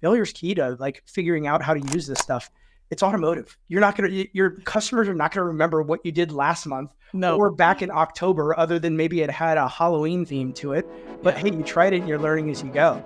failure's key to like figuring out how to use this stuff. It's automotive. Your customers are not going to remember what you did last month No. or back in October, other than maybe it had a Halloween theme to it. But hey, you tried it and you're learning as you go.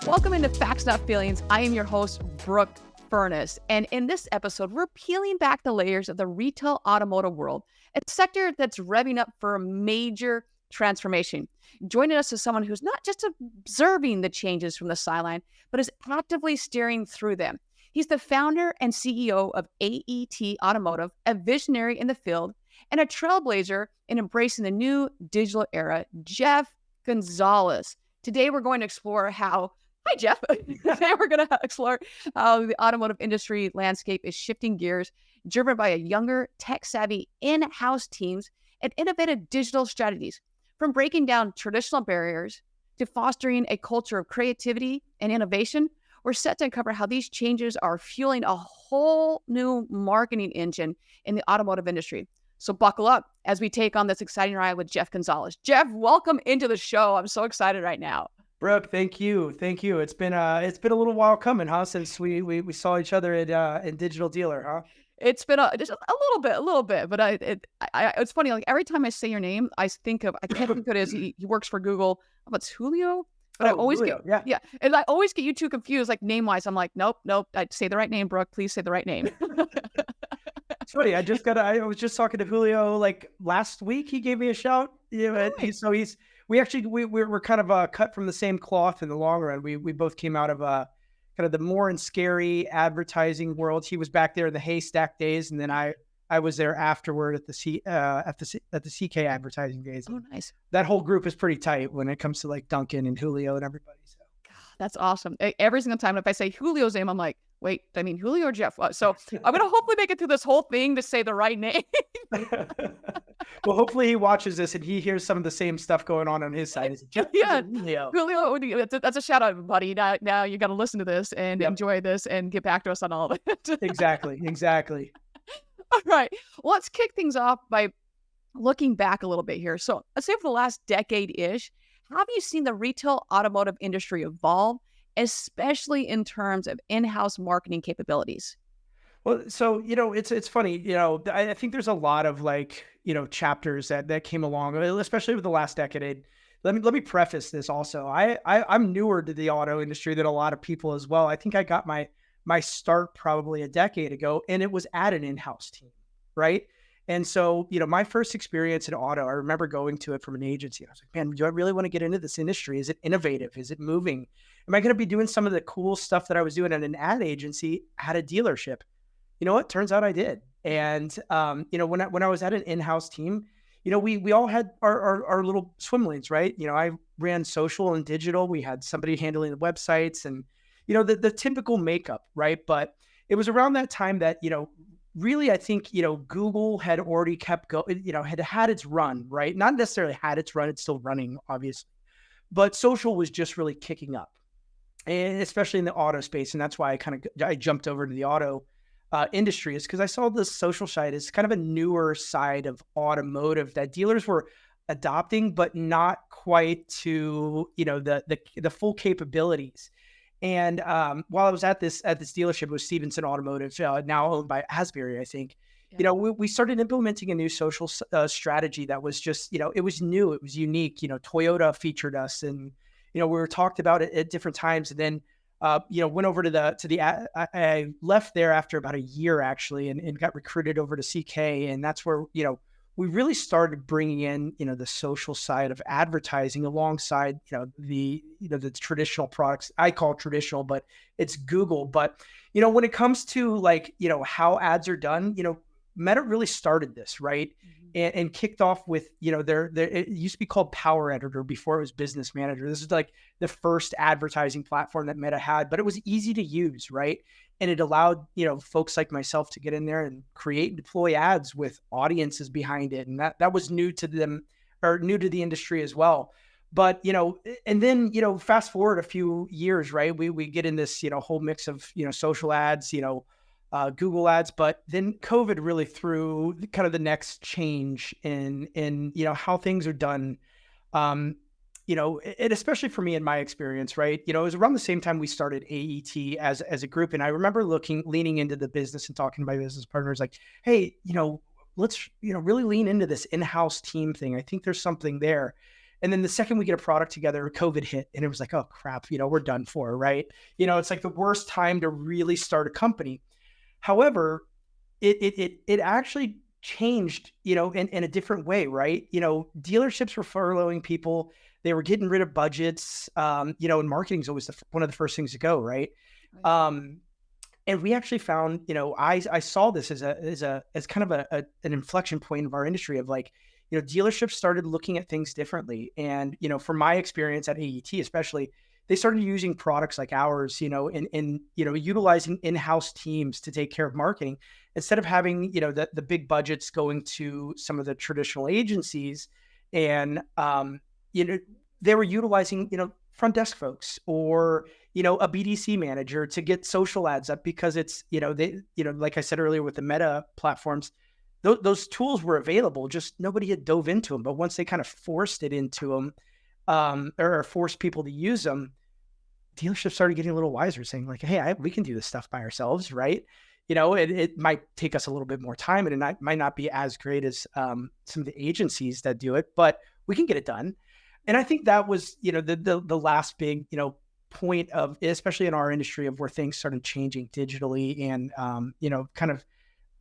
Welcome into Facts Not Feelings. I am your host, Brooke Furness. And in this episode, we're peeling back the layers of the retail automotive world, a sector that's revving up for a major transformation. Joining us is someone who's not just observing the changes from the sideline, but is actively steering through them. He's the founder and CEO of AET Automotive, a visionary in the field, and a trailblazer in embracing the new digital era, Jeff Gonzalez. Today, we're going to explore how Hi, Jeff. Today, we're going to explore how the automotive industry landscape is shifting gears, driven by a younger, tech-savvy in-house teams and innovative digital strategies. From breaking down traditional barriers to fostering a culture of creativity and innovation, we're set to uncover how these changes are fueling a whole new marketing engine in the automotive industry. So buckle up as we take on this exciting ride with Jeff Gonzalez. Jeff, welcome into the show. I'm so excited right now. Brooke, thank you. It's been a little while coming, huh? Since we saw each other at in Digital Dealer, huh? It's been just a little bit, but it's funny. Like every time I say your name, I can't think of it as he works for Google. It's Julio, but I always Julio, yeah, and I always get you two confused, like name wise. I'm like, nope. I'd say the right name, Brooke. Please say the right name. It's funny. I was just talking to Julio like last week. He gave me a shout. Yeah, Nice. we're kind of cut from the same cloth in the long run. We both came out of kind of the more and scary advertising world. He was back there in the haystack days, and then I was there afterward at the CK advertising days. Oh, nice. That whole group is pretty tight when it comes to like Duncan and Julio and everybody. So that's awesome. Every single time, if I say Julio's name, I'm like, wait, I mean Julio or Jeff? So I'm gonna hopefully make it through this whole thing to say the right name. Well, hopefully he watches this and he hears some of the same stuff going on his side. Yeah, Julio, that's a shout out, buddy. Now you got to listen to this and enjoy this and get back to us on all of it. Exactly. All right. Well, let's kick things off by looking back a little bit here. So let's say for the last decade-ish, have you seen the retail automotive industry evolve, especially in terms of in-house marketing capabilities? Well, so, it's funny, I think there's a lot of like, chapters that came along, especially with the last decade. Let me preface this also. I'm newer to the auto industry than a lot of people as well. I think I got my start probably a decade ago, and it was at an in-house team, right? And so, my first experience in auto, I remember going to it from an agency. I was like, man, do I really want to get into this industry? Is it innovative? Is it moving? Am I going to be doing some of the cool stuff that I was doing at an ad agency at a dealership? You know what? Turns out I did. And, when I was at an in-house team, we all had our little swim lanes, right? I ran social and digital. We had somebody handling the websites and, the typical makeup, right? But it was around that time that, really, I think, Google had already kept going, had its run, right? Not necessarily had its run. It's still running, obviously. But social was just really kicking up, and especially in the auto space. And that's why I jumped over to the auto industry, is because I saw the social side as kind of a newer side of automotive that dealers were adopting, but not quite to, the full capabilities. And while I was at this dealership, it was Stevenson Automotive, now owned by Asbury, I think. Yeah. We started implementing a new social strategy that was just, it was new, it was unique. Toyota featured us, and we were talked about it at different times. And then went over I left there after about a year actually, and got recruited over to CK. And that's where, we really started bringing in, the social side of advertising alongside, the traditional products. I call it traditional, but it's Google. But, when it comes to like, how ads are done, Meta really started this, right? Mm-hmm. And kicked off with, it used to be called Power Editor before it was Business Manager. This is like the first advertising platform that Meta had, but it was easy to use, right? And it allowed, folks like myself to get in there and create and deploy ads with audiences behind it. And that was new to them, or new to the industry as well. But, and then, fast forward a few years, right? We get in this, whole mix of, social ads, Google ads, but then COVID really threw kind of the next change in how things are done And especially for me in my experience, right? It was around the same time we started AET as a group. And I remember leaning into the business and talking to my business partners like, hey, let's, really lean into this in-house team thing. I think there's something there. And then the second we get a product together, COVID hit and it was like, oh crap, we're done for, right? It's like the worst time to really start a company. However, it actually changed, in a different way, right? Dealerships were furloughing people. They were getting rid of budgets, and marketing is always one of the first things to go, right? Right. And we actually found, I saw this as kind of an inflection point of our industry of like, dealerships started looking at things differently. And, from my experience at AET, especially, they started using products like ours, and utilizing in-house teams to take care of marketing instead of having, the big budgets going to some of the traditional agencies. And, they were utilizing, front desk folks or, a BDC manager to get social ads up because it's, like I said earlier with the Meta platforms, those tools were available, just nobody had dove into them. But once they kind of forced it into them, or forced people to use them, dealerships started getting a little wiser, saying like, hey, we can do this stuff by ourselves, right? It might take us a little bit more time and might not be as great as some of the agencies that do it, but we can get it done. And I think that was, the last big, point of, especially in our industry, of where things started changing digitally and, kind of,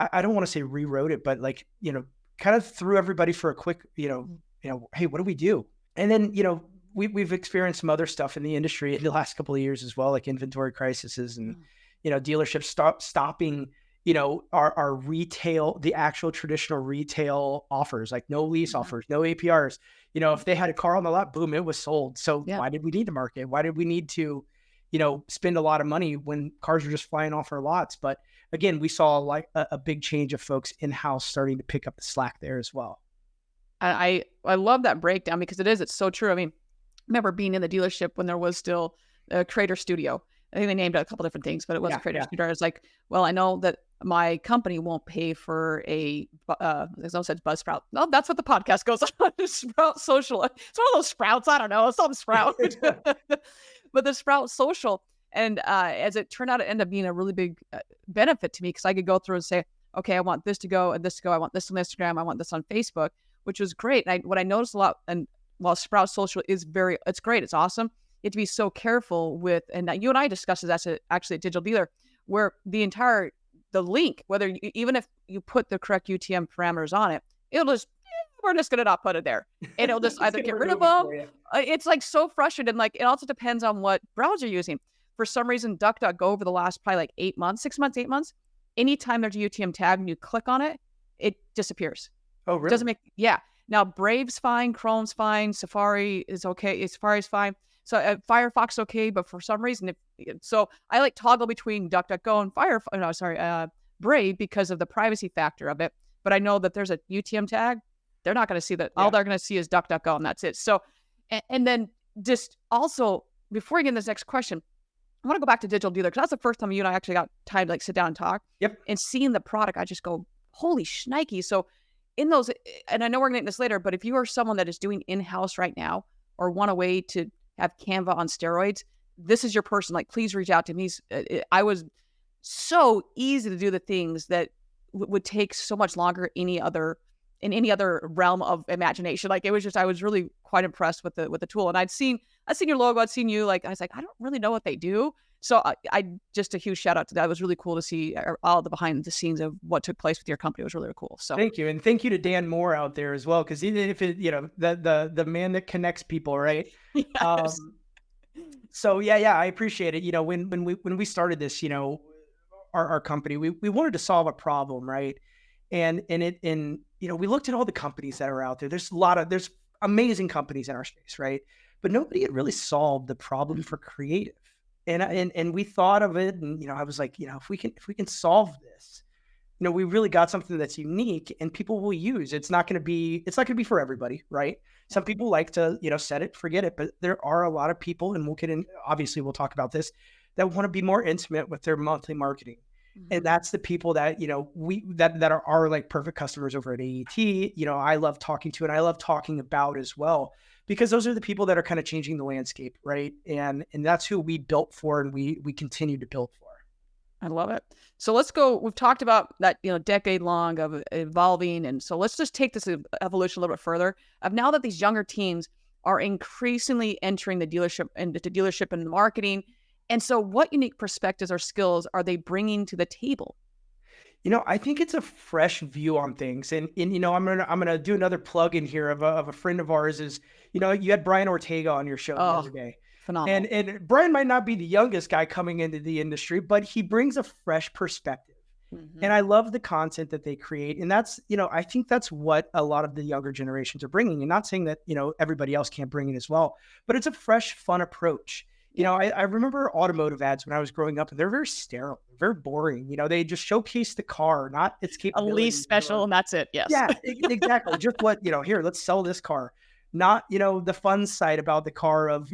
I don't want to say rewrote it, but like, kind of threw everybody for a quick, hey, what do we do? And then, we've experienced some other stuff in the industry in the last couple of years as well, like inventory crises and, dealerships stopping, our retail, the actual traditional retail offers, like no lease offers, no APRs. If they had a car on the lot, boom, it was sold. So Yeah. why did we need to market? Why did we need to, spend a lot of money when cars are just flying off our lots? But again, we saw like a big change of folks in-house starting to pick up the slack there as well. I love that breakdown because it's so true. I mean, I remember being in the dealership when there was still a Creator Studio. I think they named it a couple different things, but it was a Creator Studio. I was like, well, I know that my company won't pay for there's no such Buzzsprout. No, that's what the podcast goes on. Sprout Social. It's one of those sprouts. I don't know. Some sprout, but the Sprout Social. And as it turned out, it ended up being a really big benefit to me because I could go through and say, okay, I want this to go and this to go. I want this on Instagram. I want this on Facebook, which was great. And what I noticed a lot, and while Sprout Social is it's great, it's awesome. You have to be so careful with, and you and I discussed this as actually a digital dealer, where the link, even if you put the correct UTM parameters on it, it'll just, we're just going to not put it there. And it'll just either get rid of them. It's like so frustrating. Like, it also depends on what browser you're using. For some reason, DuckDuckGo over the last probably like 8 months, 6 months, 8 months, anytime there's a UTM tag and you click on it, it disappears. Oh, really? It doesn't yeah. Now, Brave's fine, Chrome's fine, Safari is okay, Safari's fine. So Firefox is okay, but for some reason, so I like toggle between DuckDuckGo and Brave because of the privacy factor of it. But I know that there's a UTM tag. They're not going to see that. Yeah. All they're going to see is DuckDuckGo, and that's it. So, and then just also, before I get into this next question, I want to go back to digital dealer because that's the first time you and I actually got time to like sit down and talk. Yep. And seeing the product, I just go, holy shnikey. So in those, and I know we're going to get this later, but if you are someone that is doing in-house right now or want a way to have Canva on steroids, this is your person. Like, please reach out to me. I was so easy to do the things that would take so much longer in any other realm of imagination. Like, it was just, I was really quite impressed with the tool. And I'd seen your logo, I'd seen you, like, I was like, I don't really know what they do. So I just a huge shout out to that. It was really cool to see all the behind the scenes of what took place with your company. It was really, really cool. So thank you. And thank you to Dan Moore out there as well. Cause even if it, the man that connects people, right? Yes. So yeah, I appreciate it. When we started this, our company, we wanted to solve a problem, right? And we looked at all the companies that are out there. There's amazing companies in our space, right? But nobody had really solved the problem for creative. And we thought of it, and I was like, if we can solve this, we really got something that's unique and people will use. It's not going to be for everybody, right? Some people like to, set it, forget it, but there are a lot of people, and obviously we'll talk about this, that want to be more intimate with their monthly marketing. Mm-hmm. And that's the people that, that are like perfect customers over at AET, I love talking to, and I love talking about as well. because those are the people that are kind of changing the landscape, right? And that's who we built for, and we continue to build for. I love it. So let's go. We've talked about that, decade long of evolving. And so let's just take this evolution a little bit further of now that these younger teams are increasingly entering the dealership and the dealership and marketing. And so what unique perspectives or skills are they bringing to the table? I think it's a fresh view on things, and I'm gonna do another plug in here of a friend of ours. Is you had Brian Ortega on your show the Oh, other day, and phenomenal. and Brian might not be the youngest guy coming into the industry, but he brings a fresh perspective, Hmm. and I love the content that they create, and that's I think that's what a lot of the younger generations are bringing, and not saying that everybody else can't bring it as well, but it's a fresh, fun approach. Yeah. I remember automotive ads when I was growing up, and they're very sterile, very boring. They just showcase the car, not its A lease capabilities. special, and that's it. Yes. Yeah, exactly. Just here, let's sell this car. Not, the fun side about the car of,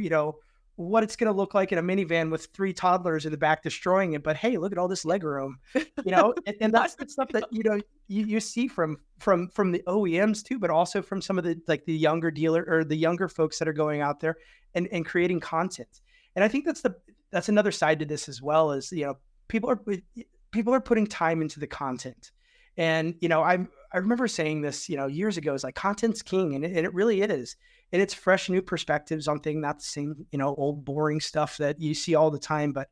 what it's going to look like in a minivan with three toddlers in the back destroying it. But hey, look at all this leg room, and that's the stuff that, you see from the OEMs too, but also from some of the, like the younger dealer or the younger folks that are going out there and creating content. And I think that's another side to this as well, is, people are putting time into the content. And, I remember saying this, years ago, is like content's king, and it really is. And it's fresh, new perspectives on things, not the same, old boring stuff that you see all the time, but,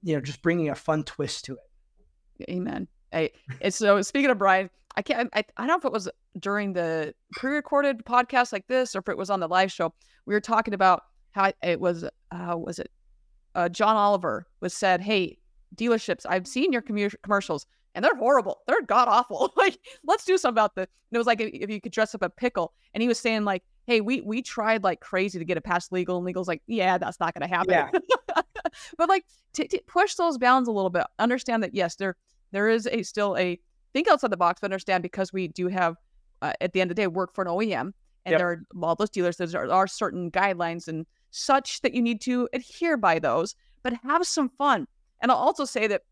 just bringing a fun twist to it. Amen. Hey, and so speaking of Brian, I don't know if it was during the pre-recorded podcast like this, or if it was on the live show. We were talking about how it was, John Oliver was said, "Hey, dealerships, I've seen your commercials and they're horrible. They're god awful. Like, let's do something about the." And it was like if you could dress up a pickle. And he was saying like, "Hey, we tried like crazy to get it past legal, and legal's like, yeah, that's not going to happen." Yeah. But like to push those bounds a little bit. Understand that yes, there is still a think outside the box, but understand because we do have at the end of the day work for an OEM, and Yep. there are all those dealers. There are certain guidelines and such that you need to adhere by those, but have some fun. And I'll also say that,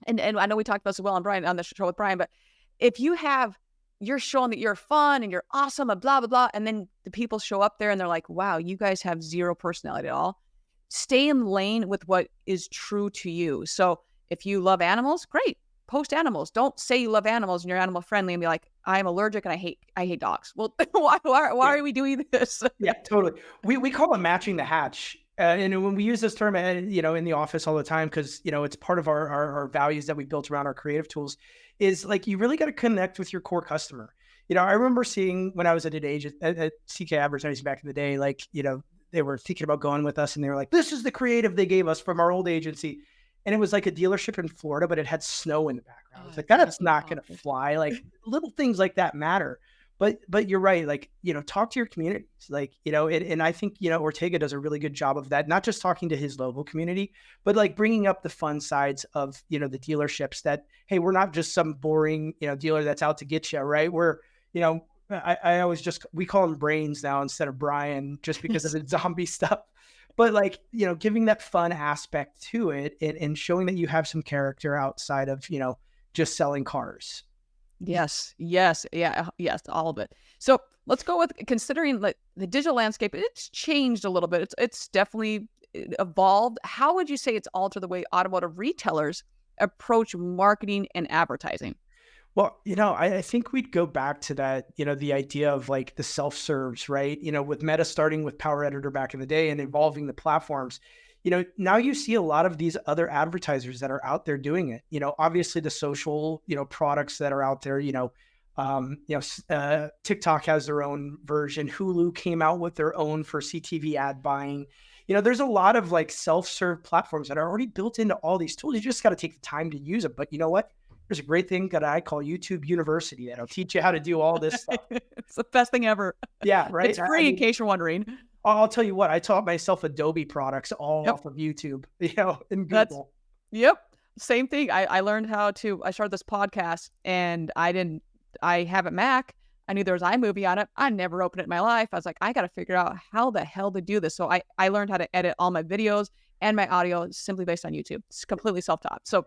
and I know we talked about this as well on the show with Brian, but if you're showing that you're fun and you're awesome and blah, blah, blah, and then the people show up there and they're like, wow, you guys have zero personality at all. Stay in lane with what is true to you. So if you love animals, great. Post animals. Don't say you love animals and you're animal friendly and be like, I'm allergic and I hate dogs. Well, why are we doing this? Yeah, totally. We call it matching the hatch. And when we use this term, in the office all the time, because, it's part of our values that we built around our creative tools, is like, you really got to connect with your core customer. I remember seeing when I was at an age at CK Advertising back in the day, like, they were thinking about going with us, and they were like, this is the creative they gave us from our old agency. And it was like a dealership in Florida, but it had snow in the background. It's like, that's not going to fly. Like, little things like that matter. But you're right. Like, talk to your communities, like, and I think, Ortega does a really good job of that, not just talking to his local community, but like bringing up the fun sides of, the dealerships that, hey, we're not just some boring, dealer that's out to get you. Right. We're, I always we call him Brains now instead of Brian, just because of the zombie stuff. But like, giving that fun aspect to it, and showing that you have some character outside of, just selling cars. Yes, yes, yeah, yes, all of it. So let's go with considering like the digital landscape. It's changed a little bit. It's definitely evolved. How would you say it's altered the way automotive retailers approach marketing and advertising? Well, I think we'd go back to that, the idea of like the self-serves, right? With Meta starting with Power Editor back in the day and evolving the platforms, now you see a lot of these other advertisers that are out there doing it. Obviously the social, products that are out there, TikTok has their own version. Hulu came out with their own for CTV ad buying. There's a lot of like self-serve platforms that are already built into all these tools. You just got to take the time to use them. But you know what? There's a great thing that I call YouTube University that'll teach you how to do all this stuff. It's the best thing ever. Yeah, right. It's free in case you're wondering. I'll tell you what, I taught myself Adobe products all off of YouTube, and Google. Yep. Same thing. I learned I started this podcast and I have a Mac. I knew there was iMovie on it. I never opened it in my life. I was like, I got to figure out how the hell to do this. So I learned how to edit all my videos and my audio simply based on YouTube. It's completely self-taught. So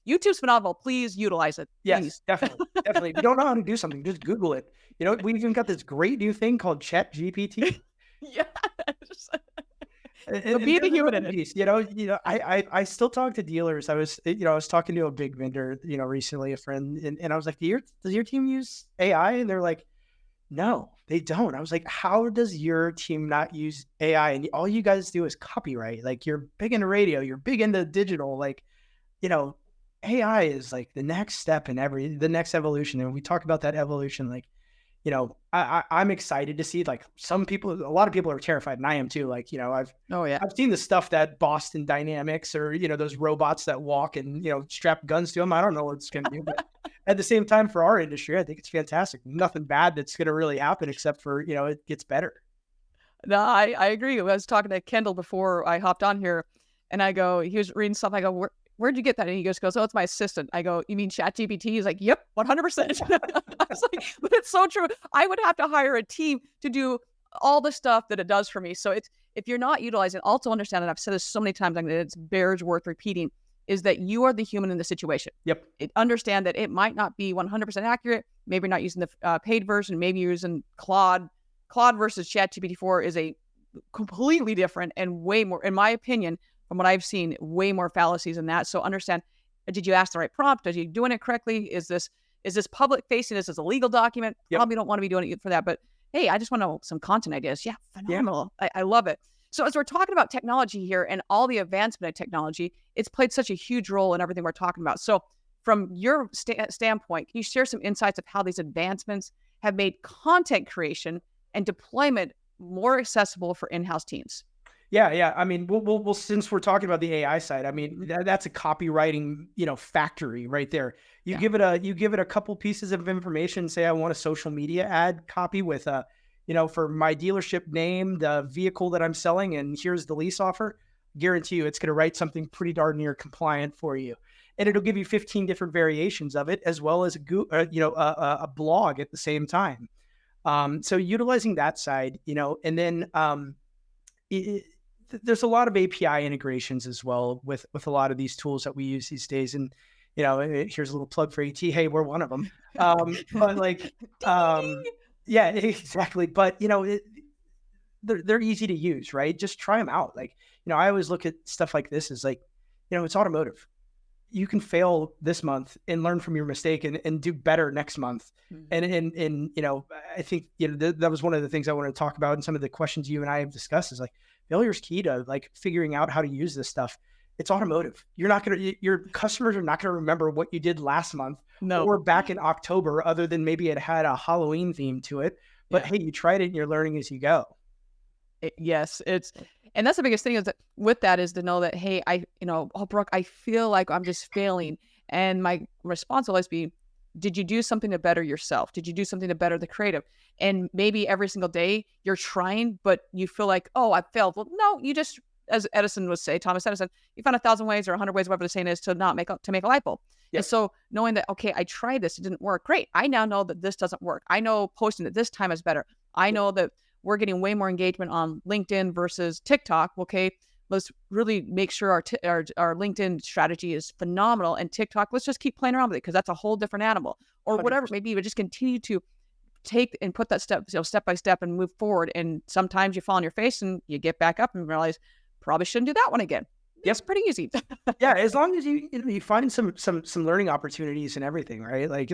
YouTube's phenomenal. Please utilize it. Yes, Please. definitely, definitely. If you don't know how to do something, just Google it. You know, we even got this great new thing called Chat GPT. Yes. And, But and be the there's human another in it. piece, I still talk to dealers. I was talking to a big vendor, recently, a friend, and I was like, does your team use AI? And they're like, no, they don't. I was like, how does your team not use AI? And all you guys do is copyright. Like, you're big into radio, you're big into digital. Like, you know, AI is like the next step in the next evolution. And we talk about that evolution, like, I'm excited to see, like, a lot of people are terrified, and I am too. Like, Oh yeah. I've seen the stuff that Boston Dynamics, or, those robots that walk and, strap guns to them. I don't know what it's going to do, but at the same time, for our industry, I think it's fantastic. Nothing bad that's going to really happen, except for, it gets better. No, I agree. I was talking to Kendall before I hopped on here, and I go, he was reading stuff. I go, where'd you get that? And he goes, oh, it's my assistant. I go, you mean ChatGPT? He's like, yep, 100%. I was like, but it's so true. I would have to hire a team to do all the stuff that it does for me. So if you're not utilizing, also understand, and I've said this so many times, and it bears worth repeating, is that you are the human in the situation. Yep. Understand that it might not be 100% accurate. Maybe you're not using the paid version. Maybe you're using Claude. Claude versus ChatGPT-4 is a completely different and way more, in my opinion, from what I've seen, way more fallacies in that. So understand, did you ask the right prompt? Are you doing it correctly? Is this public facing? Is this a legal document? Yep. Probably don't want to be doing it for that. But hey, I just want to know some content ideas. Yeah, phenomenal. Yeah. I love it. So as we're talking about technology here and all the advancement of technology, it's played such a huge role in everything we're talking about. So from your standpoint, can you share some insights of how these advancements have made content creation and deployment more accessible for in-house teams? Yeah. I mean, we'll since we're talking about the AI side, I mean, that's a copywriting, factory right there. You give it a couple pieces of information. Say, I want a social media ad copy with for my dealership name, the vehicle that I'm selling, and here's the lease offer. Guarantee you, it's going to write something pretty darn near compliant for you, and it'll give you 15 different variations of it, as well as a blog at the same time. So utilizing that side, and then there's a lot of API integrations as well with a lot of these tools that we use these days. And, here's a little plug for AT. Hey, we're one of them. But like, yeah, exactly. But, they're easy to use, right? Just try them out. Like, I always look at stuff like this as like, it's automotive. You can fail this month and learn from your mistake and do better next month. Mm-hmm. And I think, that was one of the things I wanted to talk about. And some of the questions you and I have discussed is like, failure is key to like figuring out how to use this stuff. It's automotive. Your customers are not going to remember what you did last month or back in October, other than maybe it had a Halloween theme to it. But hey, you tried it and you're learning as you go. Yes, and that's the biggest thing is that with that is to know that, hey, Brooke, I feel like I'm just failing. And my response will always be, did you do something to better yourself? Did you do something to better the creative? And maybe every single day you're trying, but you feel like, oh, I failed. Well, no, you just, as Edison would say, Thomas Edison, you found 1,000 ways or 100 ways, whatever the saying is, to make a light bulb. Yep. And so knowing that, okay, I tried this, it didn't work. Great. I now know that this doesn't work. I know posting at this time is better. I know that we're getting way more engagement on LinkedIn versus TikTok. Okay, let's really make sure our LinkedIn strategy is phenomenal, and TikTok, let's just keep playing around with it because that's a whole different animal, or 100%. Whatever it may be. But just continue to take and put that step by step and move forward. And sometimes you fall on your face and you get back up and realize probably shouldn't do that one again. It's pretty easy. Yeah, as long as you find some learning opportunities and everything, right? Like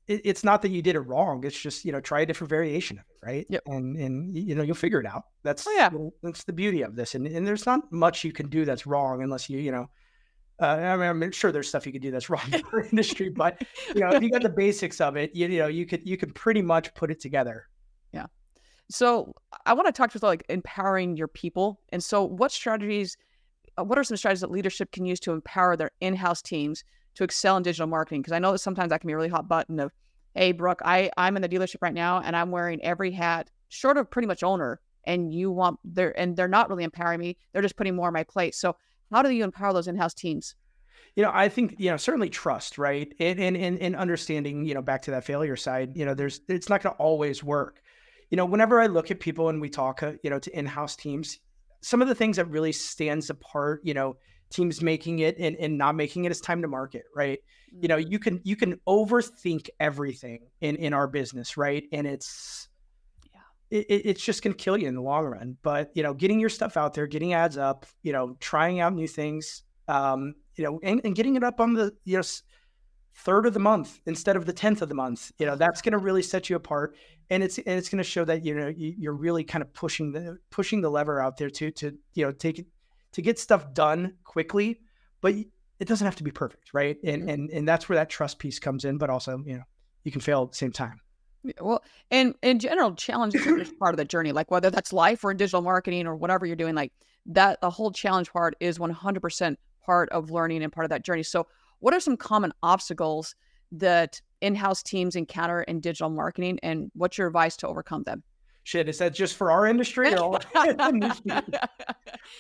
it's not that you did it wrong. It's just, try a different variation of it. Right. Yep. And you'll figure it out. That's, that's the beauty of this. And there's not much you can do that's wrong unless I mean, I'm sure there's stuff you could do that's wrong in our industry, but if you got the basics of it, you could pretty much put it together. Yeah. So I want to talk about like empowering your people. And so what are some strategies that leadership can use to empower their in-house teams to excel in digital marketing? Because I know that sometimes that can be a really hot button of, hey, Brooke, I'm in the dealership right now and I'm wearing every hat short of pretty much owner, and they're not really empowering me. They're just putting more on my plate. So how do you empower those in-house teams? I think, certainly trust, right? And understanding, back to that failure side, it's not going to always work. Whenever I look at people and we talk, to in-house teams, some of the things that really stands apart, teams making it and not making it as time to market, right? Mhm. You can overthink everything in our business, right? And Yeah. it's just going to kill you in the long run. But getting your stuff out there, getting ads up, trying out new things, and getting it up on the third of the month instead of the 10th of the month. Oh, That's going to really set you apart, and it's going to show that you're really kind of pushing the lever out there to take it to get stuff done quickly, but it doesn't have to be perfect, right? And mhm. and and that's where that trust piece comes in. But also, you can fail at the same time. Yeah, well, and in general, challenges are just part of the journey. Like whether that's life or in digital marketing or whatever you're doing, like that, the whole challenge part is 100% part of learning and part of that journey. So, what are some common obstacles that in-house teams encounter in digital marketing, and what's your advice to overcome them? Shit, is that just for our industry or all industry? I think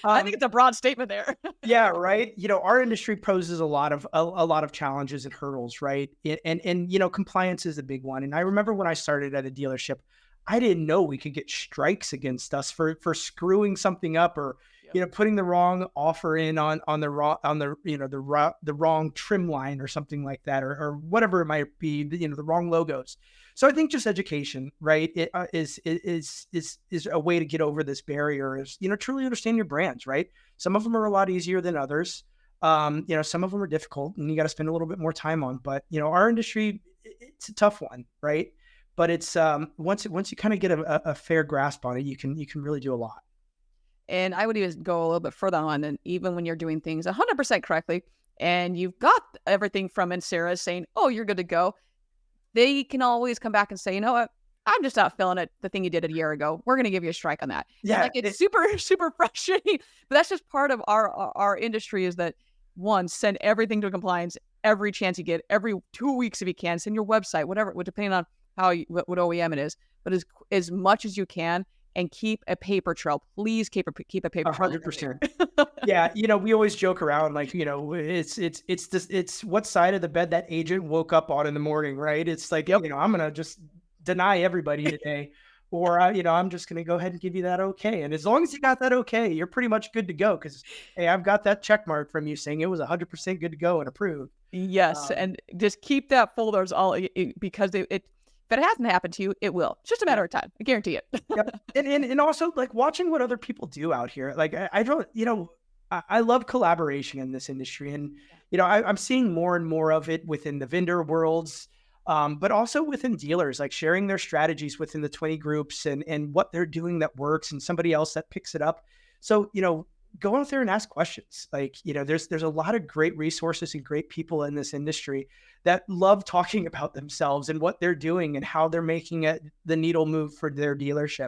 Um, it's a broad statement there. Yeah, right. Our industry poses a lot of challenges and hurdles, right? And compliance is a big one. And I remember when I started at a dealership, I didn't know we could get strikes against us for screwing something up or Yep. putting the wrong offer in on the wrong on the the wrong trim line or something like that, or whatever it might be, the wrong logos. So I think just education, right, is a way to get over this barrier. Is truly understand your brands, right? Some of them are a lot easier than others. Some of them are difficult and you got to spend a little bit more time on. But our industry, it's a tough one, right? But it's once you kind of get a fair grasp on it, you can really do a lot. And I would even go a little bit further on, and even when you're doing things 100% correctly, and you've got everything from Insera saying, "Oh, you're good to go," they can always come back and say, "You know what? I'm just not feeling it. The thing you did a year ago, we're going to give you a strike on that." And Yeah, like it's super super frustrating, but that's just part of our industry. Is that one, send everything to compliance every chance you get, every 2 weeks if you can, send your website, whatever, depending on what OEM it is, but as much as you can, and keep a paper trail. Please keep a paper a trail of hundred everything. percent. Yeah, we always joke around like, it's what side of the bed that agent woke up on in the morning, right? It's like, Yep. I'm gonna just deny everybody today, or I'm just gonna go ahead and give you that okay. And as long as you got that okay, you're pretty much good to go. Because hey, I've got that check mark from you saying it was 100% good to go and approved. Yes, Um, and just keep that folders all because if it hasn't happened to you, it will. It's just a yeah. matter of time. I guarantee it. Yep. And also like watching what other people do out here. Like I don't, I love collaboration in this industry. And, I'm seeing more and more of it within the vendor worlds, but also within dealers, like sharing their strategies within the 20 groups and what they're doing that works and somebody else that picks it up. So, go out there and ask questions. Like, there's a lot of great resources and great people in this industry that love talking about themselves and what they're doing and how they're making it the needle move for their dealership.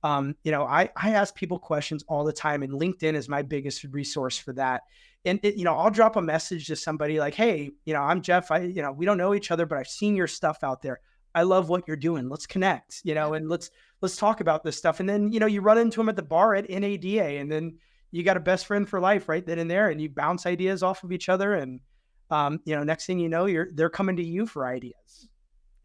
I ask people questions all the time, and LinkedIn is my biggest resource for that. And I'll drop a message to somebody like, "Hey, I'm Jeff. We don't know each other, but I've seen your stuff out there. I love what you're doing. Let's connect, Yeah. and let's talk about this stuff." And then you run into them at the bar at NADA, and then you got a best friend for life right then and there, and you bounce ideas off of each other, and next thing you know, they're coming to you for ideas.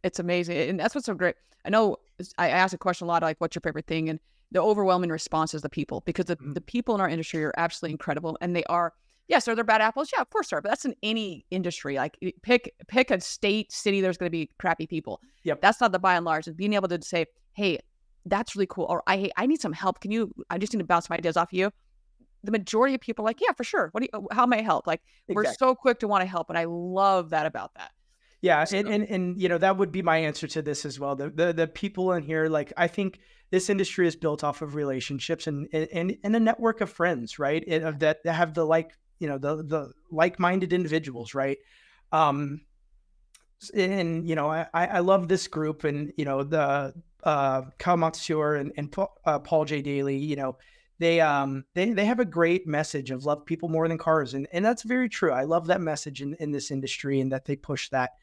It's amazing, and that's what's so great. I know I ask a question a lot, like, "What's your favorite thing?" And the overwhelming response is the people, because Mhm. the people in our industry are absolutely incredible, and they are. Yes, are there bad apples? Yeah, of course there are, but that's in any industry. Like, pick a state, city, there's gonna be crappy people. Yep. That's not the by and large. And being able to say, "Hey, that's really cool," or I need some help. Can you I just need to bounce some ideas off of you." The majority of people are like, "Yeah, for sure. What do you how may I help?" Like, we're Exactly. so quick to wanna help, and I love that about that. Yeah, and So and and that would be my answer to this as well. The people in here, like I think this industry is built off of relationships and a network of friends, right? Of that have the the like-minded individuals, right? Um, and I love this group, and the Kyle Montefiore and Paul J. Daly, they have a great message of love people more than cars, and that's very true. I love that message in this industry, and that they push that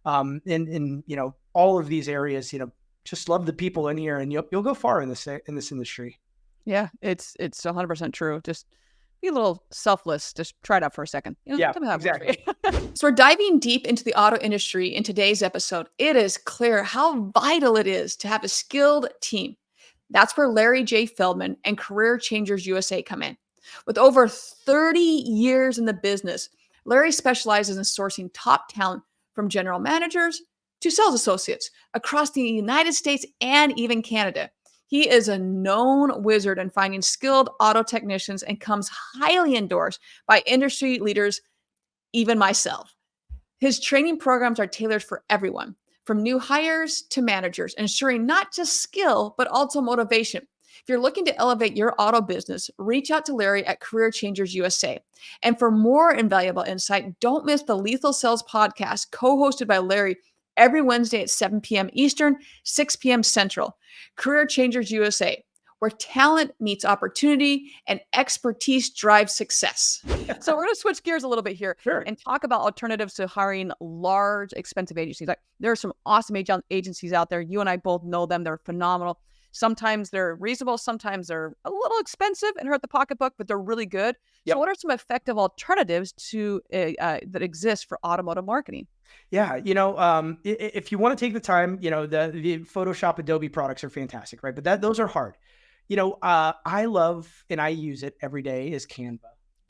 in all of these areas. Just love the people in here, and you'll go far in this industry. yeah, it's 100% true. Just be a little selfless. Just try it out for a second. Yeah, Tell me how it works for exactly. you. So we're diving deep into the auto industry in today's episode. It is clear how vital it is to have a skilled team. That's where Larry J. Feldman and Career Changers USA come in. With over 30 years in the business, Larry specializes in sourcing top talent from general managers to sales associates across the United States and even Canada. He is a known wizard in finding skilled auto technicians and comes highly endorsed by industry leaders, even myself. His training programs are tailored for everyone, from new hires to managers, ensuring not just skill, but also motivation. If you're looking to elevate your auto business, reach out to Larry at Career Changers USA. And for more invaluable insight, don't miss the Lethal Sales podcast, co-hosted by Larry every Wednesday at 7 p.m. Eastern, 6 p.m. Central. Career Changers USA, where talent meets opportunity and expertise drives success. So we're going to switch gears a little bit here Sure. and talk about alternatives to hiring large, expensive agencies. Like, there are some awesome agencies out there. You and I both know them. They're phenomenal. Sometimes they're reasonable. Sometimes they're a little expensive and hurt the pocketbook, but they're really good. Yep. So what are some effective alternatives to that exist for automotive marketing? Yeah, if you want to take the time, the Photoshop, Adobe products are fantastic, right? But those are hard. I love and I use it every day is Canva.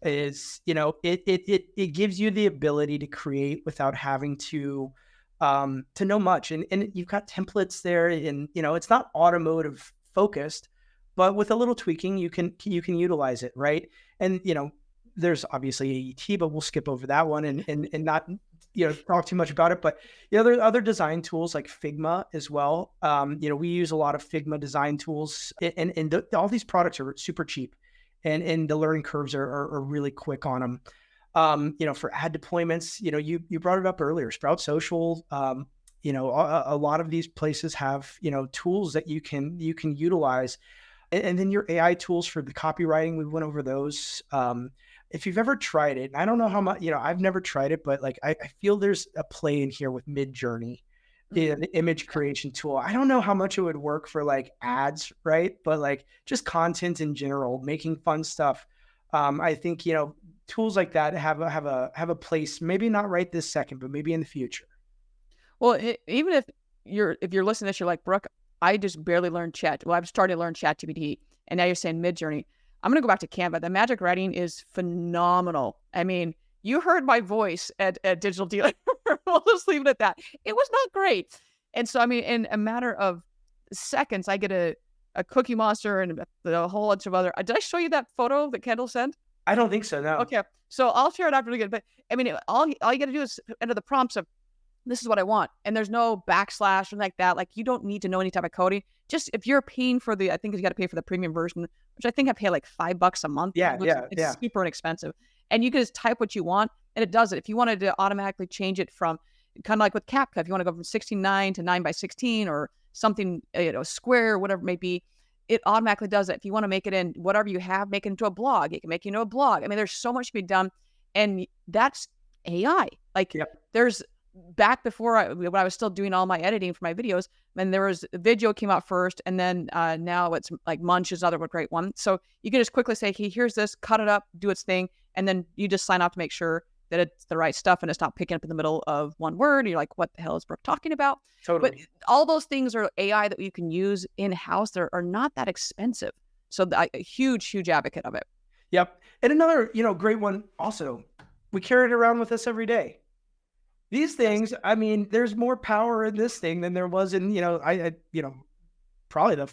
It gives you the ability to create without having to know much, and you've got templates there, and it's not automotive focused, but with a little tweaking, you can utilize it, right? And there's obviously AET, but we'll skip over that one and not talk too much about it. But there are other design tools like Figma as well. We use a lot of Figma design tools, and all these products are super cheap, and the learning curves are really quick on them. For ad deployments, you brought it up earlier, Sprout Social. A lot of these places have tools that you can utilize, and then your AI tools for the copywriting. We went over those. If you've ever tried it, I don't know how much, I've never tried it, but like, I feel there's a play in here with Midjourney, the image creation tool. I don't know how much it would work for like ads, right? But like just content in general, making fun stuff. I think, tools like that have a place, maybe not right this second, but maybe in the future. Well, even if you're listening to this, you're like, Brooke, I just barely learned chat. Well, I've started to learn ChatGPT, and now you're saying Midjourney. I'm going to go back to Canva. The magic writing is phenomenal. I mean, you heard my voice at Digital Dealer. We'll just leave it at that. It was not great. And so, I mean, in a matter of seconds, I get a Cookie Monster and a whole bunch of other. Did I show you that photo that Kendall sent? I don't think so, no. Okay. So I'll share it after we get. But I mean, all you got to do is enter the prompts of, this is what I want. And there's no backslash or like that. Like, you don't need to know any type of coding. Just if you're paying for I think you got to pay for the premium version, which I think I pay like $5 a month. Yeah. It's super inexpensive. And you can just type what you want and it does it. If you wanted to automatically change it from kind of like with CapCut, if you want to go from 16:9 to 9:16 or something, square, whatever it may be, it automatically does it. If you want to make it in whatever you have, make it into a blog. It can make you into a blog. I mean, there's so much to be done. And that's AI. Like, there's back before when I was still doing all my editing for my videos, and there was video came out first, and then now it's like Munch is another great one. So you can just quickly say, hey, here's this, cut it up, do its thing, and then you just sign off to make sure that it's the right stuff and it's not picking up in the middle of one word. And you're like, what the hell is Brooke talking about? Totally. But all those things are AI that you can use in-house. They are not that expensive. So a huge advocate of it. Yep. And another, great one also, we carry it around with us every day. These things, I mean, there's more power in this thing than there was in, probably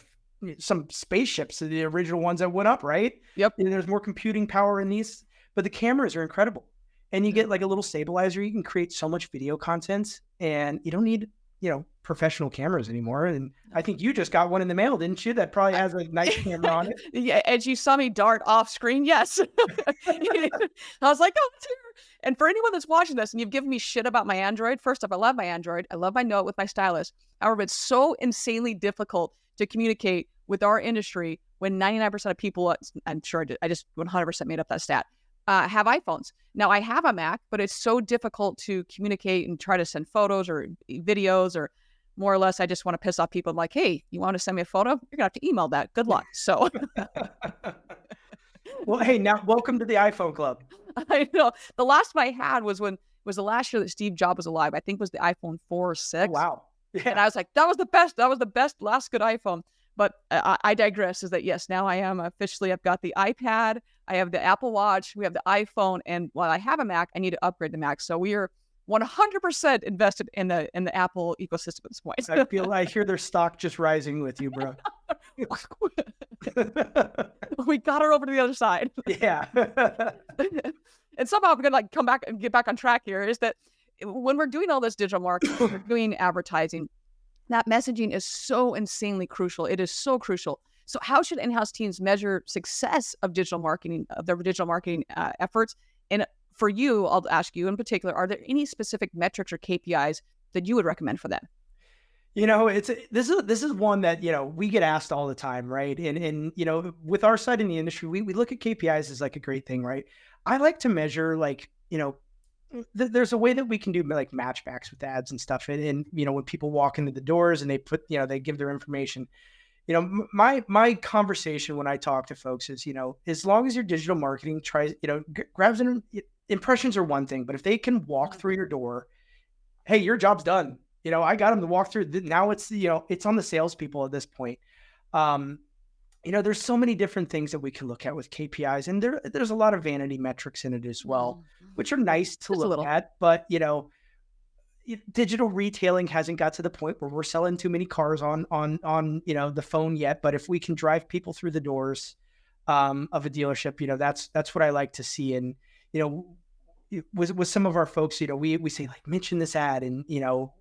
some spaceships, the original ones that went up, right? Yep. And there's more computing power in these, but the cameras are incredible. And you get like a little stabilizer. You can create so much video content, and you don't need, professional cameras anymore. And I think you just got one in the mail, didn't you? That probably has a nice camera on it. Yeah, as you saw me dart off screen, yes. I was like, oh, it's here. And for anyone that's watching this and you've given me shit about my Android, first off, I love my Android. I love my Note with my stylus. However, it's so insanely difficult to communicate with our industry when 99% of people, I'm sure I just 100% made up that stat, have iPhones. Now, I have a Mac, but it's so difficult to communicate and try to send photos or videos, or more or less, I just want to piss off people. I'm like, hey, you want to send me a photo? You're going to have to email that. Good luck. So, well, hey, now welcome to the iPhone club. I know. The last one I had was the last year that Steve Jobs was alive. I think it was the iPhone 4 or 6. Oh, wow. Yeah. And I was like, that was the best. That was the best last good iPhone. But I digress. Is that yes? Now I am officially. I've got the iPad. I have the Apple Watch. We have the iPhone, and while I have a Mac, I need to upgrade the Mac. So we are 100% invested in the Apple ecosystem at this point. I hear their stock just rising with you, bro. We got her over to the other side. Yeah. And somehow we're gonna like come back and get back on track here. Is that when we're doing all this digital marketing, we're doing advertising, that messaging is so insanely crucial. It is so crucial. So how should in-house teams measure success of digital marketing, of their digital marketing efforts? And for you, I'll ask you in particular, are there any specific metrics or KPIs that you would recommend for them? This is one that, we get asked all the time, right? And with our side in the industry, we look at KPIs as like a great thing, right? I like to measure like, there's a way that we can do like matchbacks with ads and stuff. And when people walk into the doors and they put, they give their information, my conversation when I talk to folks is, as long as your digital marketing tries, grabs impressions are one thing, but if they can walk through your door, hey, your job's done. I got them to walk through. Now it's, it's on the salespeople at this point. There's so many different things that we can look at with KPIs, and there's a lot of vanity metrics in it as well, which are nice to look at. But, digital retailing hasn't got to the point where we're selling too many cars on the phone yet. But if we can drive people through the doors of a dealership, that's what I like to see. And, with some of our folks, we say like, mention this ad and,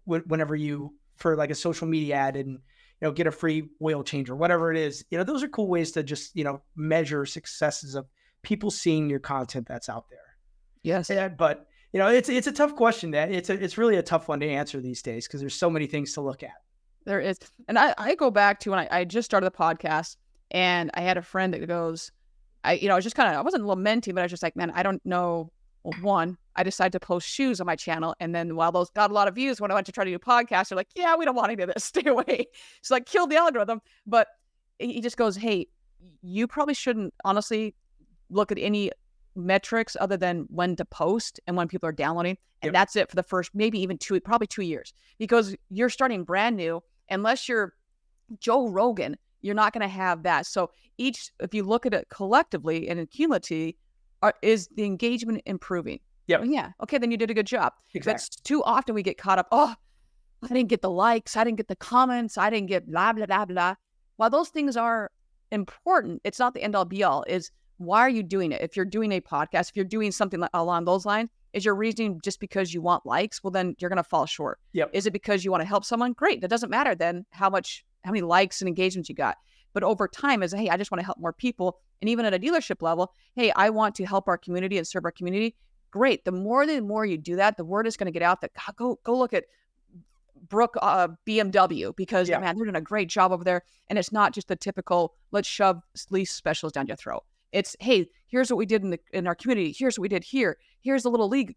whenever you, for like a social media ad and, get a free oil change or whatever it is, those are cool ways to just, measure successes of people seeing your content that's out there. Yes. Yeah, but it's a tough question. That it's really a tough one to answer these days because there's so many things to look at. There is. And I go back to when I just started the podcast and I had a friend that goes, I was just I wasn't lamenting, but I was just like, man, I don't know. Well, one, I decided to post shoes on my channel. And then while those got a lot of views, when I went to try to do podcasts, they're like, yeah, we don't want any of this. Stay away. So like killed the algorithm. But he just goes, hey, you probably shouldn't honestly look at any metrics other than when to post and when people are downloading. And that's it for the first, maybe even probably 2 years, because you're starting brand new. Unless you're Joe Rogan, you're not going to have that. So if you look at it collectively and cumulatively, is the engagement improving? Yeah. Well, yeah. Okay, then you did a good job. Exactly. But too often we get caught up, oh, I didn't get the likes, I didn't get the comments, I didn't get blah, blah, blah, blah. While those things are important, it's not the end all be all. Is why are you doing it? If you're doing a podcast, if you're doing something along those lines, is your reasoning just because you want likes? Well, then you're going to fall short. Yep. Is it because you want to help someone? Great. That doesn't matter then how many likes and engagements you got. But over time is, hey, I just want to help more people. And even at a dealership level, hey, I want to help our community and serve our community. Great. The more you do that, the word is going to get out that go look at Brooke BMW because man, they're doing a great job over there. And it's not just the typical, let's shove lease specials down your throat. It's, hey, here's what we did in our community. Here's what we did here. Here's the little league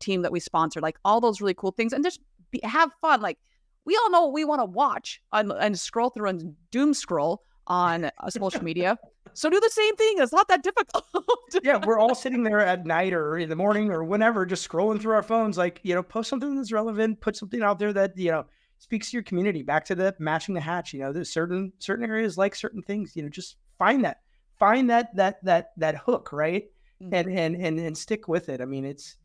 team that we sponsored. Like all those really cool things. And just have fun. Like we all know what we want to watch and scroll through and doom scroll on social media. So do the same thing. It's not that difficult. Yeah, we're all sitting there at night or in the morning or whenever, just scrolling through our phones, like, post something that's relevant, put something out there that, speaks to your community. Back to the matching the hatch, there's certain areas like certain things, just find that hook, right? Mm-hmm. And stick with it. I mean, it's,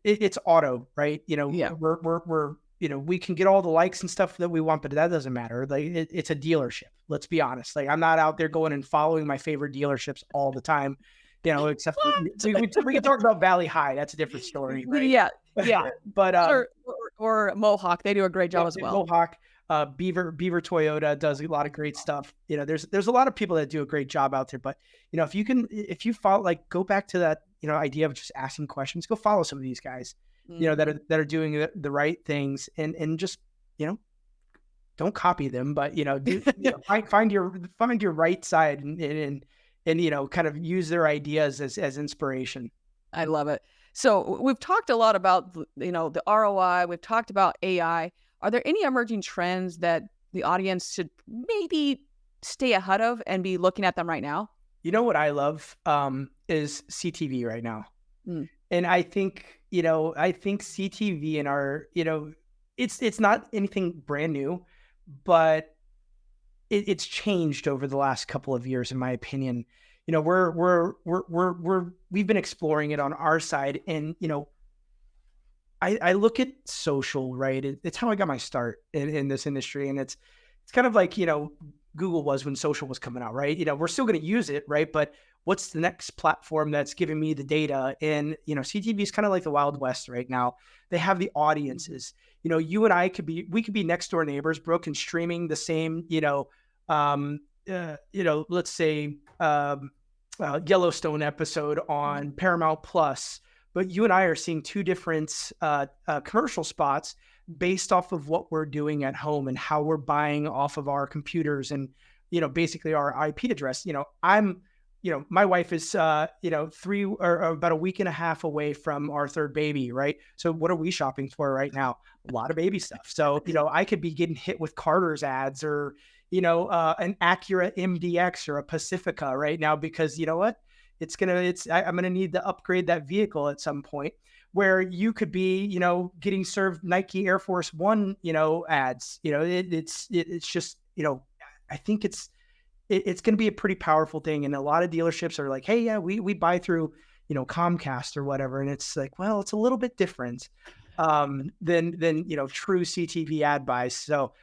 it's auto, right? We're we can get all the likes and stuff that we want, but that doesn't matter. Like it's a dealership. Let's be honest. Like I'm not out there going and following my favorite dealerships all the time, except we can talk about Valley High. That's a different story. Right? Yeah. But or Mohawk, they do a great job as well. Mohawk, Beaver Toyota does a lot of great stuff. There's a lot of people that do a great job out there, but if you follow, like go back to that, idea of just asking questions, go follow some of these guys. That are doing the right things and just, don't copy them, but, find your right side and kind of use their ideas as inspiration. I love it. So we've talked a lot about, the ROI. We've talked about AI. Are there any emerging trends that the audience should maybe stay ahead of and be looking at them right now? What I love is CTV right now. Mm. And I think CTV in our, it's not anything brand new, but it's changed over the last couple of years, in my opinion. We've been exploring it on our side, and I look at social, right? It's how I got my start in this industry, and it's kind of like Google was when social was coming out, right? We're still going to use it, right? But what's the next platform that's giving me the data? And CTV is kind of like the Wild West right now. They have the audiences. You and I we could be next door neighbors, Brooke, and streaming the same, let's say Yellowstone episode on Paramount Plus, but you and I are seeing two different commercial spots based off of what we're doing at home and how we're buying off of our computers and basically our IP address. My wife is three or about a week and a half away from our third baby, right? So what are we shopping for right now? A lot of baby stuff. So I could be getting hit with Carter's ads or an Acura MDX or a Pacifica right now, because you know what? I'm gonna need to upgrade that vehicle at some point. Where you could be, getting served Nike Air Force One, ads. It's just, I think it's going to be a pretty powerful thing, and a lot of dealerships are like, hey, yeah, we buy through, Comcast or whatever, and it's like, well, it's a little bit different than true CTV ad buys. So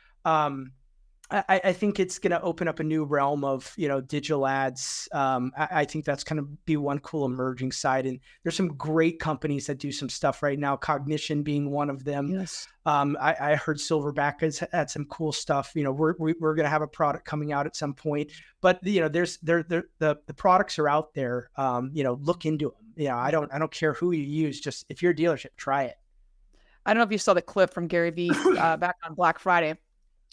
I think it's going to open up a new realm of, digital ads. I think that's going to be one cool emerging side. And there's some great companies that do some stuff right now, Cognition being one of them. Yes. I heard Silverback has had some cool stuff. We're going to have a product coming out at some point, but the products are out there. Look into them. I don't care who you use. Just if you're a dealership, try it. I don't know if you saw the clip from Gary Vee back on Black Friday,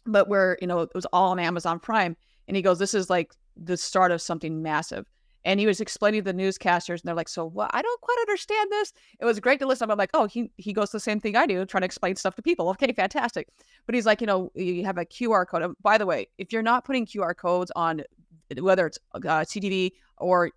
but where, it was all on Amazon Prime. And he goes, this is like the start of something massive. And he was explaining to the newscasters, and they're like, so what? I don't quite understand this. It was great to listen. I'm like, oh, he goes the same thing I do, trying to explain stuff to people. Okay, fantastic. But he's like, you have a QR code. And by the way, if you're not putting QR codes on, whether it's CTV or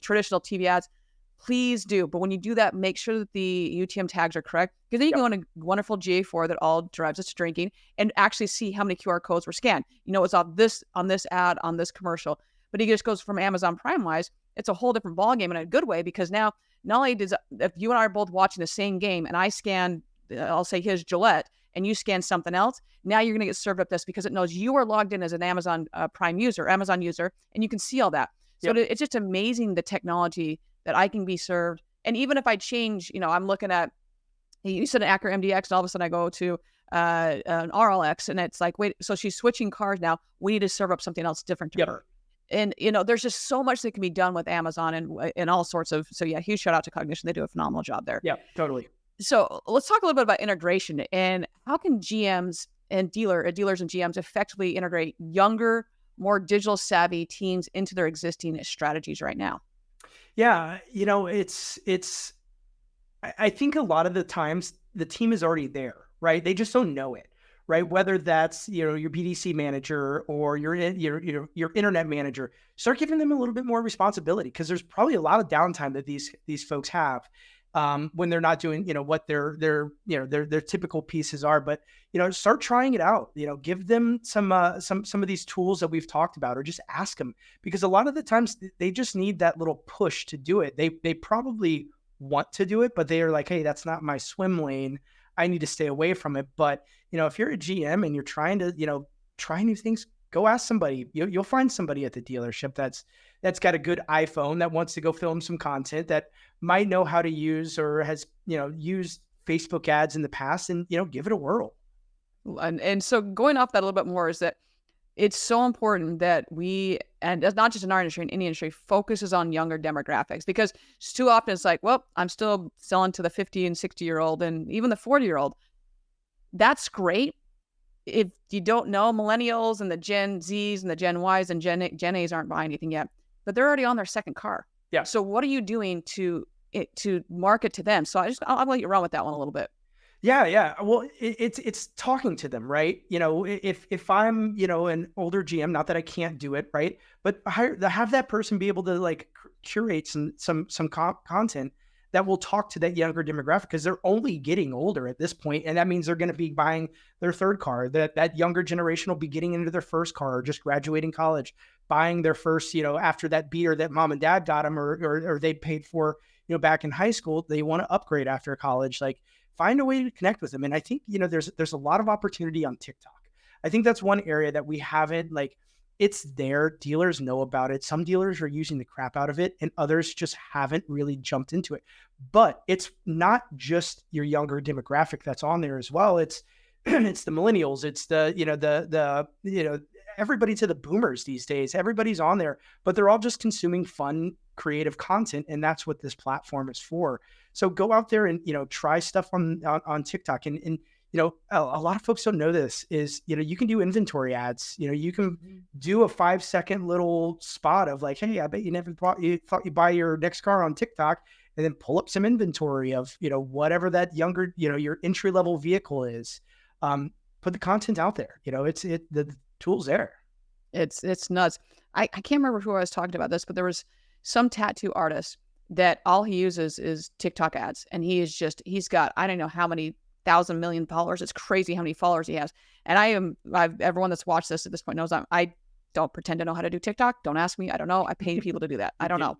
traditional TV ads, please do. But when you do that, make sure that the UTM tags are correct, because then you can go on a wonderful GA4 that all drives us to drinking and actually see how many QR codes were scanned. It's on this ad, on this commercial. But he just goes from Amazon Prime wise, it's a whole different ballgame in a good way, because now not only if you and I are both watching the same game and I scan, I'll say his Gillette, and you scan something else, now you're going to get served up this because it knows you are logged in as an Amazon Prime user, Amazon user, and you can see all that. So it's just amazing, the technology that I can be served. And even if I change, I'm looking at, you said an Acura MDX, and all of a sudden I go to an RLX, and it's like, wait, so she's switching cars now. We need to serve up something else different to her. And, there's just so much that can be done with Amazon and all sorts of, so yeah, huge shout out to Cognition. They do a phenomenal job there. Yeah, totally. So let's talk a little bit about integration, and how can GMs and dealers and GMs effectively integrate younger, more digital savvy teams into their existing strategies right now? Yeah, I think a lot of the times the team is already there, right? They just don't know it, right? Whether that's, your BDC manager or your internet manager, start giving them a little bit more responsibility, because there's probably a lot of downtime that these folks have when they're not doing, what their typical pieces are. But, start trying it out, give them some of these tools that we've talked about, or just ask them, because a lot of the times they just need that little push to do it. They probably want to do it, but they are like, hey, that's not my swim lane. I need to stay away from it. But, if you're a GM and you're trying to, try new things, go ask somebody. You'll find somebody at the dealership that's got a good iPhone, that wants to go film some content, that might know how to use, or has, used Facebook ads in the past, and, give it a whirl. And so going off that a little bit more, is that it's so important that we, and it's not just in our industry, in any industry, focuses on younger demographics, because too often it's like, well, I'm still selling to the 50 and 60-year-old and even the 40-year-old. That's great. If you don't know, millennials and the Gen Zs and the Gen Ys and Gen A's aren't buying anything yet, but they're already on their second car. Yeah. So what are you doing to market to them? So I'll let you run with that one a little bit. Yeah. Well, it's talking to them, right? If I'm, an older GM, not that I can't do it, right? But have that person be able to like curate some content that will talk to that younger demographic, because they're only getting older at this point, and that means they're going to be buying their third car. That younger generation will be getting into their first car, or just graduating college, buying their first, after that beater that mom and dad got them, or they paid for, back in high school. They want to upgrade after college. Like, find a way to connect with them. And I think, there's a lot of opportunity on TikTok. I think that's one area that we haven't, like, it's there. Dealers know about it. Some dealers are using the crap out of it, and others just haven't really jumped into it. But it's not just your younger demographic that's on there as well. It's it's the millennials. It's everybody to the boomers these days. Everybody's on there, but they're all just consuming fun, creative content, and that's what this platform is for. So go out there and try stuff on TikTok, and a lot of folks don't know this is, you can do inventory ads. You can do a 5-second little spot of like, hey, I bet you thought you'd buy your next car on TikTok, and then pull up some inventory of, whatever that younger, your entry level vehicle is. Put the content out there. The tool's there. It's nuts. I can't remember who I was talking about this, but there was some tattoo artist that all he uses is TikTok ads. And he's got, I don't know how many 1,000 million followers. It's crazy how many followers he has. And everyone that's watched this at this point knows I don't pretend to know how to do TikTok. Don't ask me. I don't know. I pay people to do that. I don't know.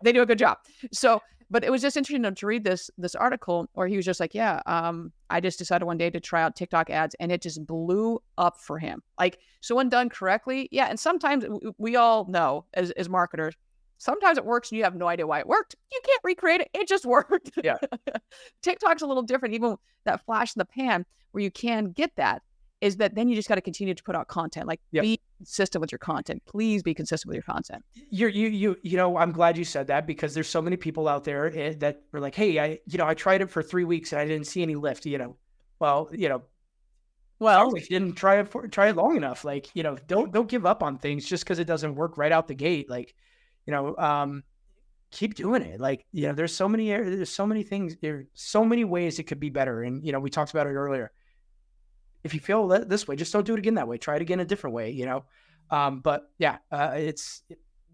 They do a good job. So, but it was just interesting to read this article where he was just like, yeah, I just decided one day to try out TikTok ads, and it just blew up for him. Like, so when done correctly, yeah. And sometimes we all know as marketers, sometimes it works and you have no idea why it worked. You can't recreate it. It just worked. Yeah. TikTok's a little different. Even that flash in the pan where you can get that, is that then you just got to continue to put out content. Like, be consistent with your content. Please be consistent with your content. I'm glad you said that, because there's so many people out there that were like, hey, I tried it for 3 weeks and I didn't see any lift, well, if you didn't try it long enough. Like, don't give up on things just because it doesn't work right out the gate. Like, keep doing it. Like, there's so many things, there's so many ways it could be better. And, we talked about it earlier. If you feel this way, just don't do it again that way. Try it again a different way, but yeah, it's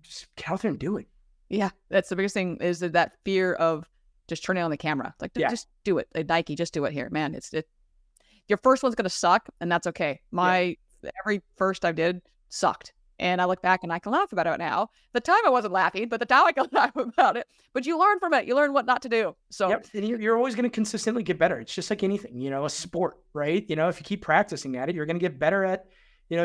just get out there and do it. Yeah. That's the biggest thing, is that fear of just turning on the camera. Like, just do it. Like, Nike, just do it here, man. Your first one's going to suck, and that's okay. Every first I did sucked. And I look back and I can laugh about it now. The time I wasn't laughing, but the time I can laugh about it. But you learn from it. You learn what not to do. So and you're always going to consistently get better. It's just like anything, a sport, right? If you keep practicing at it, you're going to get better at,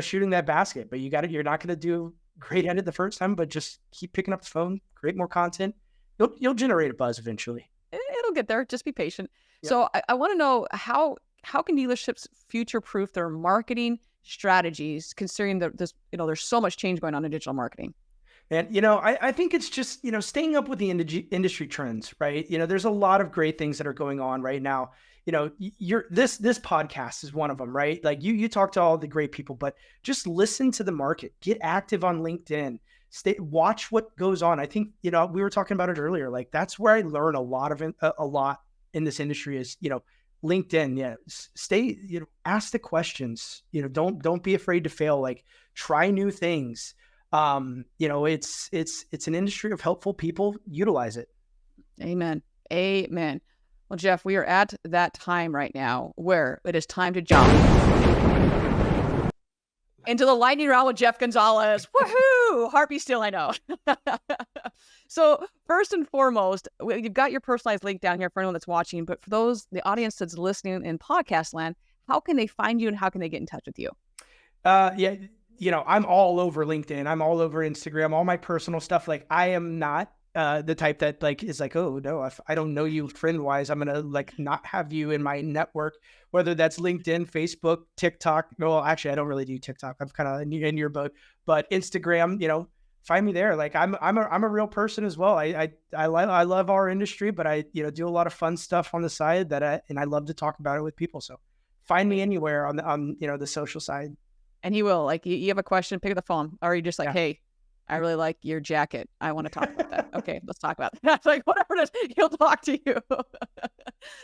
shooting that basket. But you're not going to do great at it the first time, but just keep picking up the phone, create more content. You'll generate a buzz eventually. It'll get there. Just be patient. Yep. So I want to know how can dealerships future-proof their marketing strategies, considering that there's so much change going on in digital marketing? And, I think it's just, staying up with the industry trends, right? There's a lot of great things that are going on right now. This podcast is one of them, right? Like, you talk to all the great people, but just listen to the market, get active on LinkedIn, watch what goes on. I think, we were talking about it earlier. Like, that's where I learn a lot in this industry is, LinkedIn. Ask the questions, don't be afraid to fail. Like, try new things. It's an industry of helpful people. Utilize it. Amen. Well, Jeff, we are at that time right now where it is time to jump into the lightning round with Jeff Gonzalez. Woohoo! Harpy still, I know. So first and foremost, you've got your personalized link down here for anyone that's watching, but for the audience that's listening in podcast land, how can they find you and how can they get in touch with you? I'm all over LinkedIn. I'm all over Instagram, all my personal stuff. Like, I am not the type that like is like, oh no, if I don't know you friend wise, I'm gonna like not have you in my network, whether that's LinkedIn, Facebook, TikTok. Well, actually, I don't really do TikTok. I'm kind of in your boat, but Instagram, find me there. Like, I'm a real person as well. I love our industry, but I do a lot of fun stuff on the side and I love to talk about it with people. So find me anywhere on the social side. And he will, like, you have a question, pick up the phone, or you just like, hey, I really like your jacket. I want to talk about that. Okay, let's talk about that. Like, whatever it is, he'll talk to you.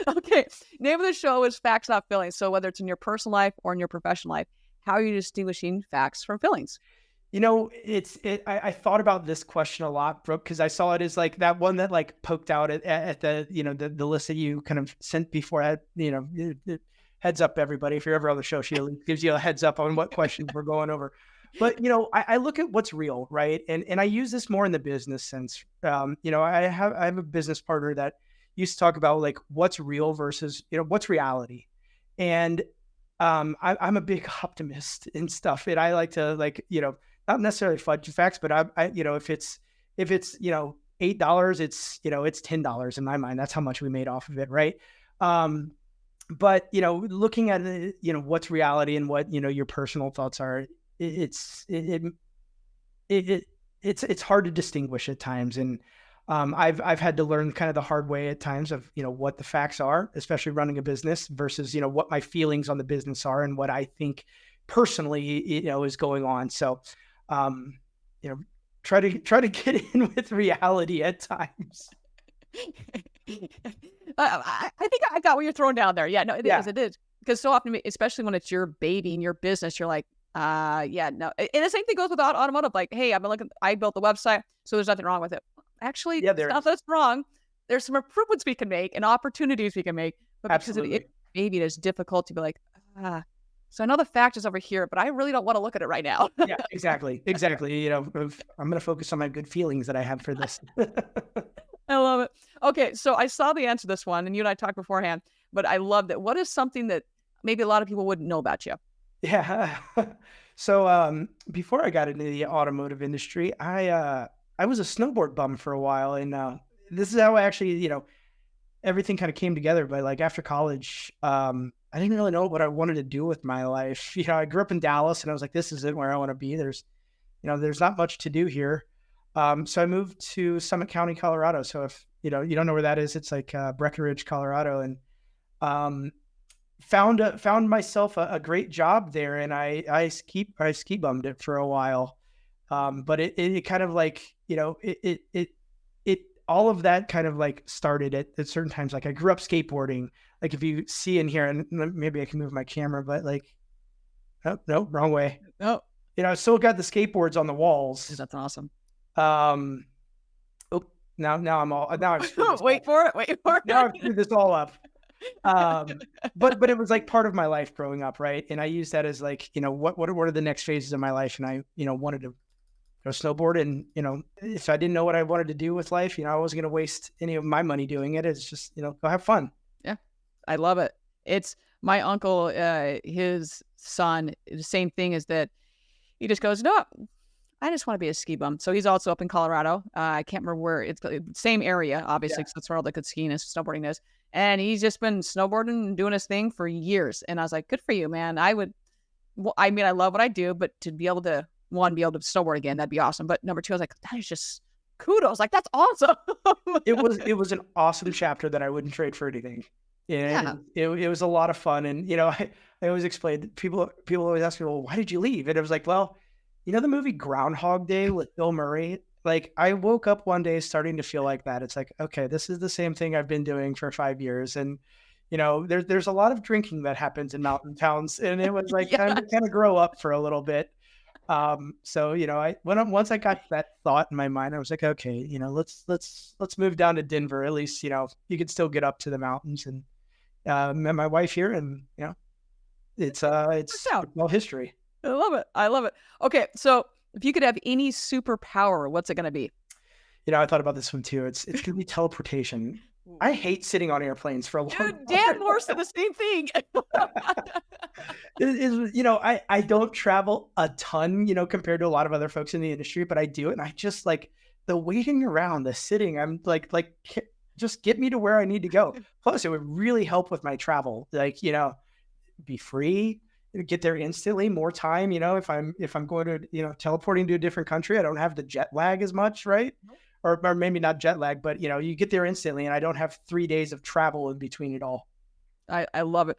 Okay, name of the show is Facts Not Feelings. So whether it's in your personal life or in your professional life, how are you distinguishing facts from feelings? I thought about this question a lot, Brooke, because I saw it as like that one that like poked out at the, the list that you kind of sent before. Heads up, everybody. If you're ever on the show, she at least gives you a heads up on what questions we're going over. But, I look at what's real, right? And I use this more in the business sense. I have a business partner that used to talk about like what's real versus, what's reality. And I'm a big optimist and stuff. And I like to like, not necessarily fudge facts, but if it's $8, it's $10 in my mind. That's how much we made off of it, right? But looking at it, what's reality and what your personal thoughts are, it's hard to distinguish at times, and I've had to learn kind of the hard way at times of what the facts are, especially running a business versus what my feelings on the business are and what I think personally is going on. So um, you know, try to get in with reality at times. I think I got what you're throwing down there. Yeah, no, it Yeah, is. It is. Because so often, especially when it's your baby and your business, you're like, yeah, no. And the same thing goes with automotive. Like, hey, I built the website, so there's nothing wrong with it. Actually, yeah, it's there not is. that's wrong. There's some improvements we can make and opportunities we can make. But because it's Absolutely. baby, it's difficult to be like, ah. So I know the fact is over here, but I really don't want to look at it right now. Yeah, exactly, exactly. I'm going to focus on my good feelings that I have for this. I love it. Okay, so I saw the answer to this one, and you and I talked beforehand, but I love that. What is something that maybe a lot of people wouldn't know about you? Yeah. So before I got into the automotive industry, I was a snowboard bum for a while, and this is how I actually everything kind of came together. But like after college, I didn't really know what I wanted to do with my life. I grew up in Dallas, and I was like, this isn't where I want to be. There's not much to do here. So I moved to Summit County, Colorado. So if you don't know where that is, it's like Breckenridge, Colorado, and um, found myself a great job there, and I ski bummed it for a while. But it kind of like it all of that kind of like started at certain times. Like I grew up skateboarding. Like if you see in here, and maybe I can move my camera, but like, oh no, wrong way. Oh, I still got the skateboards on the walls. that's awesome. Um, oh, now I've screwed this Wait up. for it. Wait for Now I've it. screwed this all up. But it was like part of my life growing up, right? And I used that as like, what are the next phases of my life? And I, wanted to go snowboard, and if I didn't know what I wanted to do with life, I wasn't going to waste any of my money doing it. It's just, go have fun. Yeah, I love it. It's my uncle, his son, the same thing is that he just goes, no, I just want to be a ski bum. So he's also up in Colorado. I can't remember where it's same area, Yeah. obviously, because that's where all the good skiing and snowboarding is. And he's just been snowboarding and doing his thing for years. And I was like, good for you, man. I mean, I love what I do, but to be able to, one, be able to snowboard again, that'd be awesome. But number two, I was like, that is just kudos. Like, that's awesome. It was an awesome chapter that I wouldn't trade for anything. Yeah, Yeah. it was a lot of fun, and I always explain that people always ask me, well, why did you leave? And it was like, well, the movie Groundhog Day with Bill Murray. Like I woke up one day starting to feel like that. It's like, okay, this is the same thing I've been doing for 5 years, and there's a lot of drinking that happens in mountain towns, and it was like time to Yes. kind of grow up for a little bit. So once I got that thought in my mind, I was like, okay, let's move down to Denver. At least you can still get up to the mountains, and met my wife here, and it's Works it's out. all history. I love it. I love it. Okay. So if you could have any superpower, what's it going to be? I thought about this one too. It's gonna be teleportation. I hate sitting on airplanes for a long Dude, Dan time. Moore said the same thing. I don't travel a ton, compared to a lot of other folks in the industry, but I do it, and I just like the waiting around, the sitting. I'm just get me to where I need to go. Plus, it would really help with my travel. Like, be free, get there instantly, more time. If I'm going to, teleporting to a different country, I don't have the jet lag as much, right? Or maybe not jet lag, but you get there instantly, and I don't have 3 days of travel in between it all. I love it.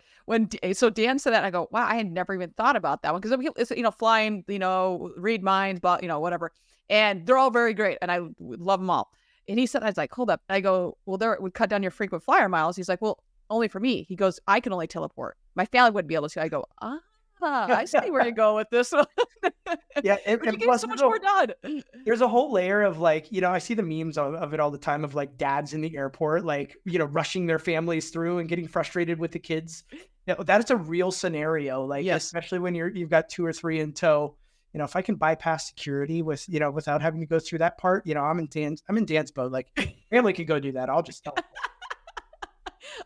So Dan said that, and I go, wow, I had never even thought about that one because it's flying, read minds, but whatever, and they're all very great, and I love them all. And he said, I was like, hold up. I go, well, there it would cut down your frequent flyer miles. He's like, well, only for me. He goes, I can only teleport. My family wouldn't be able to. I go, ah. I see where you go with this one. Yeah, But you and get plus so much more done. there's a whole layer of like, I see the memes of it all the time of like dads in the airport, like, rushing their families through and getting frustrated with the kids. That is a real scenario, like, Yes. especially when you've got two or three in tow. If I can bypass security without having to go through that part, I'm in Dan's boat. Like, family can go do that. I'll just tell.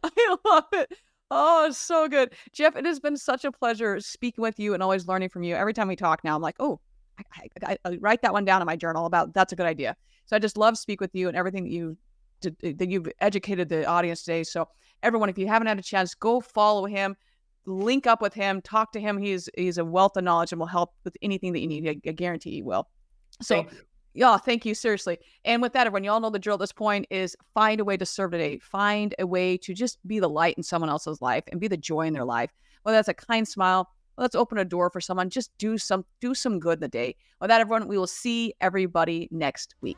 I love it. Oh, it's so good. Jeff, it has been such a pleasure speaking with you and always learning from you. Every time we talk now, I'm like, oh, I write that one down in my journal about that's a good idea. So I just love speak with you and everything that you've educated the audience today. So everyone, if you haven't had a chance, go follow him, link up with him, talk to him. He's a wealth of knowledge and will help with anything that you need. I guarantee he will. So Thank you. yeah, thank you. Seriously. And with that, everyone, you all know the drill at this point is find a way to serve today. Find a way to just be the light in someone else's life and be the joy in their life. Whether that's a kind smile, let's open a door for someone. Just do some good in the day. With that, everyone, we will see everybody next week.